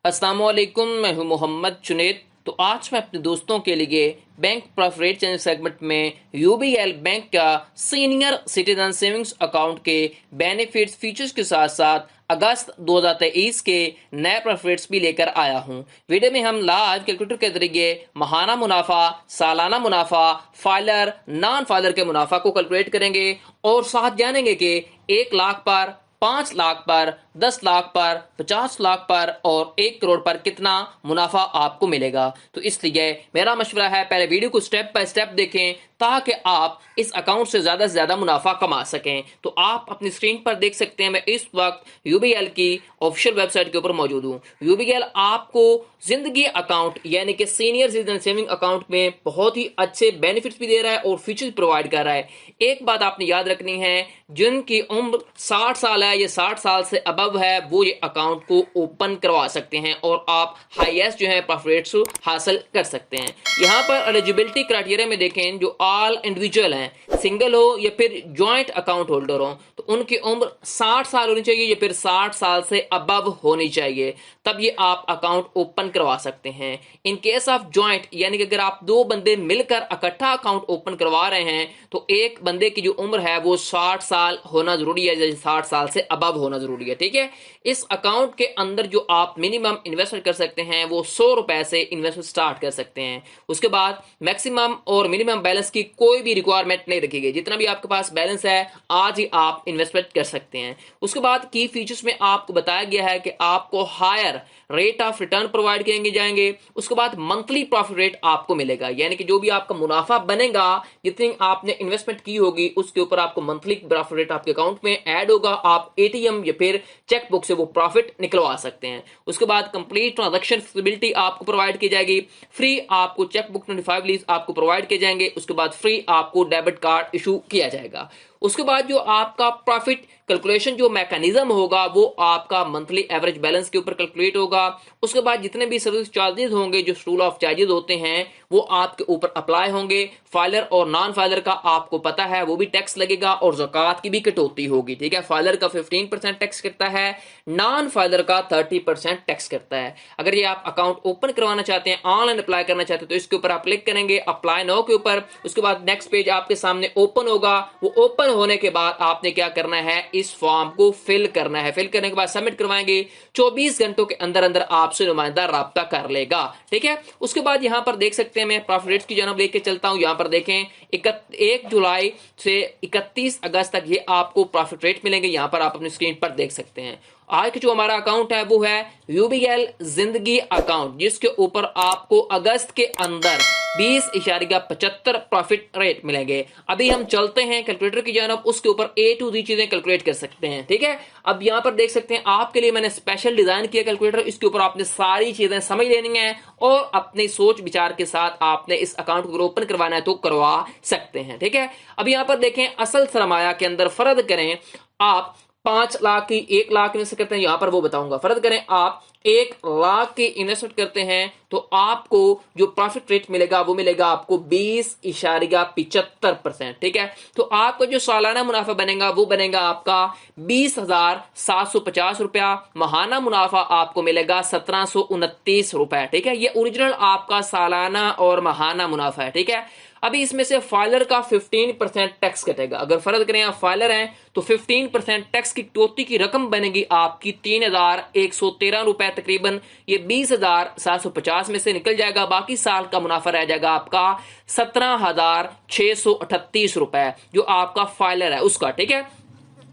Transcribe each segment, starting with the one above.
अस्सलाम वालेकुम, मैं हूं मोहम्मद जुनैद। तो आज मैं अपने दोस्तों के लिए bank profit rate channel segment में यूबीएल बैंक का सीनियर सिटीजन सेविंग्स अकाउंट के बेनिफिट्स फीचर्स के साथ साथ अगस्त 2023 के नए प्रॉफिट रेट्स भी लेकर आया हूं। वीडियो में हम लाइव कैलकुलेटर के जरिए माहाना मुनाफा, सालाना मुनाफा, फाइलर, नॉन फाइलर के मुनाफा को कैलकुलेट करेंगे और साथ जानेंगे कि 1 लाख पर, 5 लाख पर, 10 लाख पर, 50 लाख पर और 1 करोड़ पर कितना मुनाफा आपको मिलेगा। तो इसलिए मेरा मशवरा है पहले वीडियो को स्टेप बाय स्टेप देखें ताकि आप इस अकाउंट से ज्यादा मुनाफा कमा सकें। तो आप अपनी स्क्रीन पर देख सकते हैं, मैं इस वक्त यूबीएल की ऑफिशियल वेबसाइट के ऊपर मौजूद हूँ। यूबीएल आपको जिंदगी अकाउंट यानी कि सीनियर सिटीजन सेविंग अकाउंट में बहुत ही अच्छे बेनिफिट्स भी दे रहा है और फीचर्स प्रोवाइड कर रहा है। एक बात आपने याद रखनी है, जिनकी उम्र 60 साल है या 60 साल से अबव है वो ये अकाउंट को ओपन करवा सकते हैं और आप हाईएस्ट जो है प्रॉफिट रेट्स हासिल कर सकते हैं। यहाँ पर एलिजिबिलिटी क्राइटेरिया में देखें, जो ऑल इंडिविजुअल हैं, सिंगल हो या फिर ज्वाइंट अकाउंट होल्डर हो, तो उनकी उम्र 60 साल होनी चाहिए या फिर 60 साल से अबव होनी चाहिए, तब ये आप अकाउंट ओपन करवा सकते हैं। इन केस ऑफ ज्वाइंट यानी कि अगर आप दो बंदे मिलकर इकट्ठा अकाउंट ओपन करवा रहे हैं तो एक बंदे की जो उम्र है वो 60 साल होना जरूरी है, 60 साल से अबव होना जरूरी है। ठीक है, इस अकाउंट के अंदर जो आप मिनिमम इन्वेस्टमेंट कर सकते हैं वो 100 रुपए से इन्वेस्टमेंट स्टार्ट कर सकते हैं। उसके बाद मैक्सिमम और मिनिमम बैलेंस की कोई भी रिक्वायरमेंट नहीं रखी गई, जितना भी आपके पास बैलेंस है आज ही आप इन्वेस्टमेंट कर सकते हैं। उसके बाद की फीचर्स में आपको बताया गया है कि आपको higher rate of return provide करेंगे जाएंगे। उसके बाद मंथली प्रॉफिट रेट आपको मिलेगा, यानी कि जो भी आपका मुनाफा बनेगा, जितनी आपने इन्वेस्टमेंट की होगी उसके ऊपर आपको मंथली प्रॉफिट रेट आपके अकाउंट में ऐड होगा। आप एटीएम या फिर चेक बुक से वो प्रॉफिट निकलवा सकते हैं। उसके बाद कंप्लीट ट्रांजैक्शन फैसिलिटी आपको प्रोवाइड की जाएगी। फ्री आपको चेक बुक 25 लीज आपको प्रोवाइड किए जाएंगे। उसके बाद फ्री आपको डेबिट कार्ड इशू किया जाएगा। उसके बाद जो आपका प्रॉफिट कैलकुलेशन जो मैकेनिज्म होगा वो आपका मंथली एवरेज बैलेंस के ऊपर कैलकुलेट होगा। उसके बाद जितने भी सर्विस चार्जेस होंगे, जो रूल ऑफ चार्जेस होते हैं, वो आपके ऊपर अप्लाई होंगे। फाइलर और नॉन फाइलर का आपको पता है वो भी टैक्स लगेगा और ज़कात की भी कटौती होगी। ठीक है, फाइलर का 15% टैक्स करता है, नॉन फाइलर का 30% टैक्स करता है। अगर ये आप अकाउंट ओपन करवाना चाहते हैं, ऑनलाइन अप्लाई करना चाहते हैं, तो इसके ऊपर आप क्लिक करेंगे अप्लाई नाउ के ऊपर। उसके बाद नेक्स्ट पेज आपके सामने ओपन होगा। वो ओपन होने के बाद आपने क्या करना है, इस फॉर्म को फिल करना है। फिल करने के बाद सबमिट करवाएंगे। 24 घंटों के अंदर अंदर आपसे नुमाइंदा राब्ता कर लेगा। ठीक है, उसके बाद यहां पर देख सकते हैं, मैं प्रॉफिट रेट्स की जानब लेके चलता हूं। यहां पर देखें 1 जुलाई से 31 अगस्त तक ये आपको प्रॉफिट रेट मिलेंगे। यहां पर आप अपनी स्क्रीन पर देख सकते हैं। आज का जो हमारा अकाउंट है वो है यूबीएल जिंदगी अकाउंट, जिसके ऊपर आपको अगस्त के अंदर 20.75 प्रॉफिट रेट मिलेंगे। अभी हम चलते हैं कैलकुलेटर की जानब, उसके ऊपर A to Z चीजें कैलकुलेट कर सकते हैं। ठीक है, अब यहां पर देख सकते हैं आपके लिए मैंने स्पेशल डिजाइन किया कैलकुलेटर। इसके ऊपर आपने सारी चीजें समझ लेनी है और अपने सोच विचार के साथ आपने इस अकाउंट को ओपन करवाना है तो करवा सकते हैं। ठीक है, अब यहां पर देखें असल सरमाया के अंदर फर्ज करें आप 5 लाख की 1 लाख इन्वेस्ट करते हैं, यहां पर वो बताऊंगा। फर्ज करें आप 1 लाख की इन्वेस्टमेंट करते हैं तो आपको जो प्रॉफिट रेट मिलेगा वो मिलेगा आपको 20.75%। ठीक है, तो आपका जो सालाना मुनाफा बनेगा वो बनेगा आपका 20,750 रुपया। माहाना मुनाफा आपको मिलेगा 1729 रुपए। ठीक है, ये ओरिजिनल आपका सालाना और माहाना मुनाफा है। ठीक है, अभी इसमें से फाइलर का 15% टैक्स कटेगा। अगर फर्ज करें आप फाइलर हैं तो 15% टैक्स की कटौती की रकम बनेगी आपकी 3,113 रुपए तकरीबन। ये 20,750 में से निकल जाएगा। बाकी साल का मुनाफा रह जाएगा आपका 17,638 रुपए, जो आपका फाइलर है उसका। ठीक है,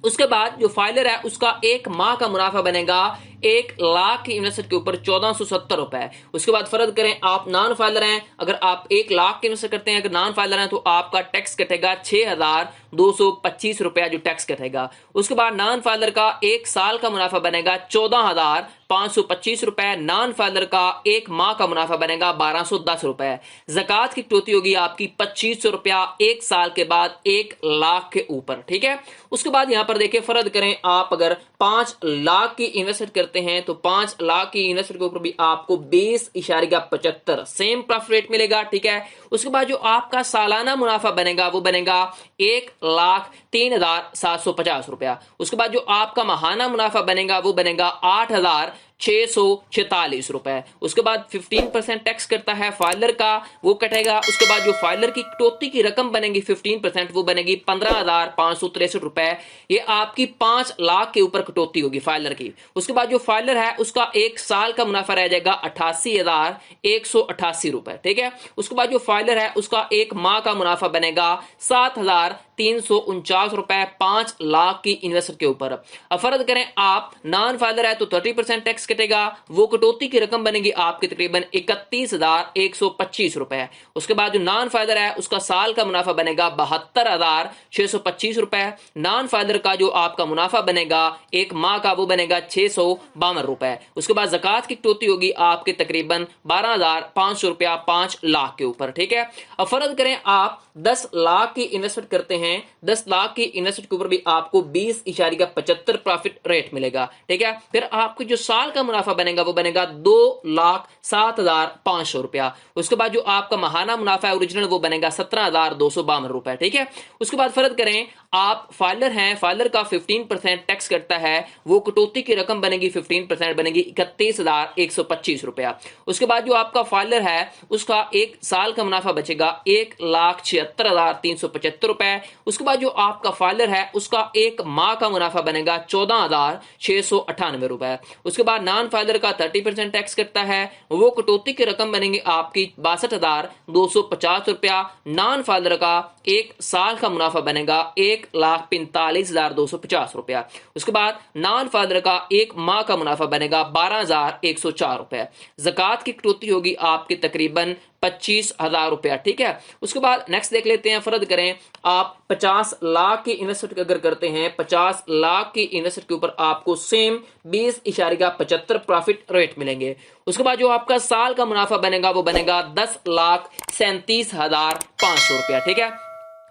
उसके बाद जो फाइलर है उसका 1 माह का मुनाफा बनेगा 1 लाख की इन्वेस्टमेंट के ऊपर 1470 रुपए। उसके बाद फर्ज करें आप नॉन फाइलर हैं, अगर आप 1 लाख की इन्वेस्ट करते हैं, अगर नॉन फाइलर हैं तो आपका टैक्स कटेगा 6,225 रुपया जो टैक्स कटेगा। उसके बाद नॉन फाइलर का 1 साल का मुनाफा बनेगा 14,525 रुपए। नॉन फाइलर का 1 माह का मुनाफा बनेगा 1,210 रुपए। ज़कात की कटौती होगी आपकी 2500 रुपया 1 साल के बाद 1 लाख के ऊपर। ठीक है, उसके बाद यहां पर देखिए फर्ज करें आप अगर 5 लाख की इन्वेस्टमेंट करते हैं तो 5 लाख की इन्वेस्टमेंट के ऊपर भी आपको 20.75 सेम प्रॉफिट रेट मिलेगा। ठीक है, उसके बाद जो आपका सालाना मुनाफा बनेगा वो बनेगा 1,03,750 रुपया। उसके बाद जो आपका माहाना मुनाफा बनेगा वो बनेगा 8,000 646 रुपए। उसके बाद 15% टैक्स करता है फाइलर का, वो कटेगा। उसके बाद जो फाइलर की कटौती की रकम बनेगी 15%, वो बनेगी 15,563 रुपए। ये आपकी 5 लाख के ऊपर कटौती होगी फाइलर की। उसके बाद जो फाइलर है उसका एक साल का मुनाफा रह जाएगा 88,188 रुपए, ठीक है। उसके बाद जो फाइलर है उसका एक माह का मुनाफा बनेगा 7,349 रुपए 5 लाख की इन्वेस्टर के ऊपर। अब फर्ज करें आप नॉन फाइलर है तो 30% टैक्स कटेगा, वो कटौती की रकम बनेगी आपकी तकरीबन 31,125 रुपए। उसके बाद जो नॉन फाइलर है उसका साल का मुनाफा बनेगा 72,625 रुपए। नॉन फाइलर का जो आपका मुनाफा बनेगा एक माह का, वो बनेगा 652 रुपए। उसके बाद ज़कात की कटौती होगी आपके तकरीबन 12,500 रुपया 5 लाख के ऊपर, ठीक है। अब फर्ज करें आप 10 लाख की इन्वेस्टमेंट करते हैं, 10 लाख की इन्वेस्टमेंट के ऊपर भी आपको 20.75 प्रॉफिट रेट मिलेगा, ठीक है। फिर आपको जो साल का मुनाफा बनेगा वो बनेगा 2,07,500 रुपया। उसके बाद जो आपका महाना मुनाफा है ओरिजिनल वो बनेगा 17,252 रुपए, ठीक है। उसके बाद फर्ज करें आप फाइलर हैं, फाइलर का 15% टैक्स करता है, वो कटौती की रकम बनेगी 15% बनेगी 31,125 रुपया। उसके बाद जो आपका फाइलर है उसका एक साल का मुनाफा बचेगा 1,76,375 रुपए। उसके बाद जो आपका फाइलर है उसका एक माह का मुनाफा बनेगा 14,698 रुपए। उसके बाद नॉन फाइलर का 30% टैक्स करता है, वो कटौती की रकम बनेगी आपकी 62,250 रुपया। नॉन फाइलर का एक साल का मुनाफा बनेगा 1,45,250 रुपया। उसके बाद नॉन फाइलर का एक माह का मुनाफा बनेगा 12,104 रुपए। ज़कात की कटौती होगी आपकी तकरीबन 25,000 रुपया, ठीक है। उसके बाद नेक्स्ट देख लेते हैं, फर्ज करें आप 50 लाख की इन्वेस्टमेंट अगर करते हैं, 50 लाख की इन्वेस्टमेंट के ऊपर आपको सेम 20.75 प्रॉफिट रेट मिलेंगे। उसके बाद जो आपका साल का मुनाफा बनेगा वो बनेगा 10,37,500 रुपया, ठीक है।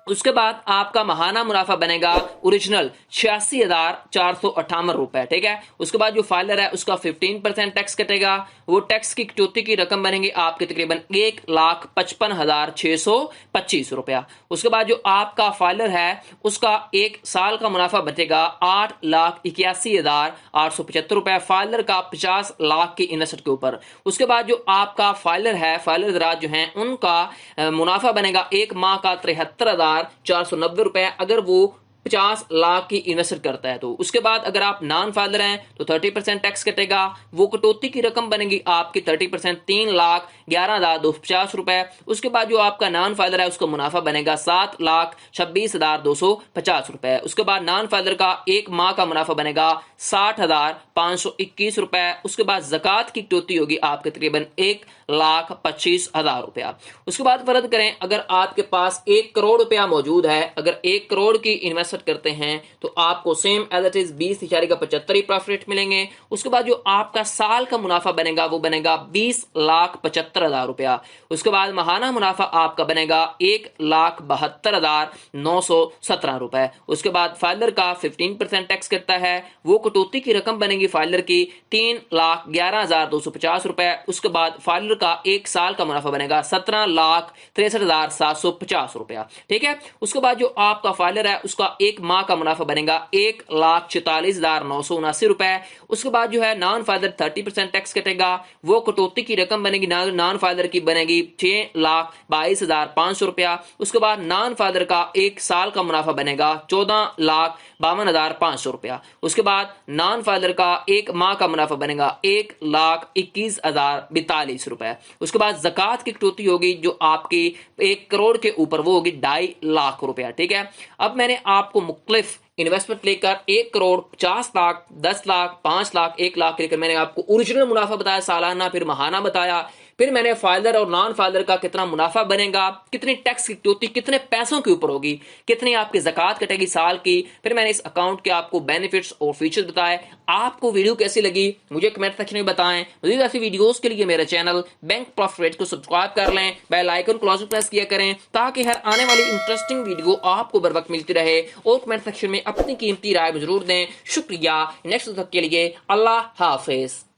उसके बाद आपका महाना मुनाफा बनेगा ओरिजिनल 86,458 रुपए, ठीक है। उसके बाद जो फाइलर है उसका 15% टैक्स कटेगा, वो टैक्स की कटौती की रकम बनेगी आपके तकरीबन 1,55,625 रुपया। उसके बाद जो आपका फाइलर है उसका एक साल का मुनाफा बचेगा 8,81,875 रुपए, फाइलर का 50 लाख की इन्वेस्टमेंट के ऊपर। उसके बाद जो आपका फाइलर है, फाइलर दराज जो है उनका मुनाफा बनेगा एक माह का 73,490 रुपए अगर वो 50 लाख की इन्वेस्टमेंट करता है तो। उसके बाद अगर आप नॉन फाइलर हैं तो 30% टैक्स कटेगा, वो कटौती की रकम बनेगी आपकी 30% 3,11,250 रुपए। उसके बाद जो आपका नॉन फाइलर है उसका मुनाफा बनेगा 7,26,250 रुपए। उसके बाद नॉन फाइलर का एक माह का मुनाफा बनेगा 60,521 रुपए। उसके बाद ज़कात की कटौती होगी आपके तकरीबन 1,25,000 रुपया। उसके बाद फर्ज करें अगर आपके पास 1 करोड़ रुपया मौजूद है, अगर 1 करोड़ की इन्वेस्टमेंट करते हैं तो आपको same as it is 20.75 profit मिलेंगे। उसके बाद जो आपका साल का मुनाफा बनेगा वो बनेगा 20,75,000 रुपया। उसके बाद महाना मुनाफा आपका बनेगा 1,72,917 रुपए। उसके बाद फाइलर का 15% टैक्स करता है, वो कटौती की रकम बनेगी फाइलर की 3,11,250 रुपए। उसके बाद फाइलर का एक साल का मुनाफा बनेगा 17,63,750 रुपया, ठीक है। उसके बाद जो आपका फाइलर है उसका एक माह का मुनाफा बनेगा 1,46,979 रुपए। उसके बाद जो है नॉन फाइलर 30% टैक्स कटेगा, वो कटौती की रकम बनेगी नॉन फाइलर की बनेगी 6,22,500 रुपया। उसके बाद नॉन फाइलर का एक साल का मुनाफा बनेगा 14,52,500 रुपया। उसके बाद नॉन फाइलर का एक माह का मुनाफा बनेगा 1,21,042 रुपए। उसके बाद ज़कात की कटौती होगी जो आपकी 1 करोड़ के ऊपर, वो होगी 2.5 लाख रुपया, ठीक है। अब मैंने आपको मुख्तलिफ इन्वेस्टमेंट लेकर 1 करोड़, 50 लाख, 10 लाख, 5 लाख, 1 लाख लेकर मैंने आपको ओरिजिनल मुनाफा बताया सालाना, फिर महाना बताया, फिर मैंने फाइलर और नॉन फाइलर का कितना मुनाफा बनेगा, कितनी टैक्स की कटौती कितने पैसों के ऊपर होगी, कितनी आपकी ज़कात कटेगी साल की, फिर मैंने इस अकाउंट के आपको बेनिफिट्स और फीचर्स बताए। आपको वीडियो कैसी लगी मुझे कमेंट सेक्शन में बताएं। मज़ीद ऐसी वीडियोस के लिए मेरे चैनल बैंक प्रॉफिट को सब्सक्राइब कर लें, बेल आइकन को लाजमी प्रेस किया करें ताकि हर आने वाली इंटरेस्टिंग वीडियो आपको बर वक्त मिलती रहे। और कमेंट सेक्शन में अपनी कीमती राय जरूर दें। शुक्रिया। नेक्स्ट तक के लिए अल्लाह हाफिज।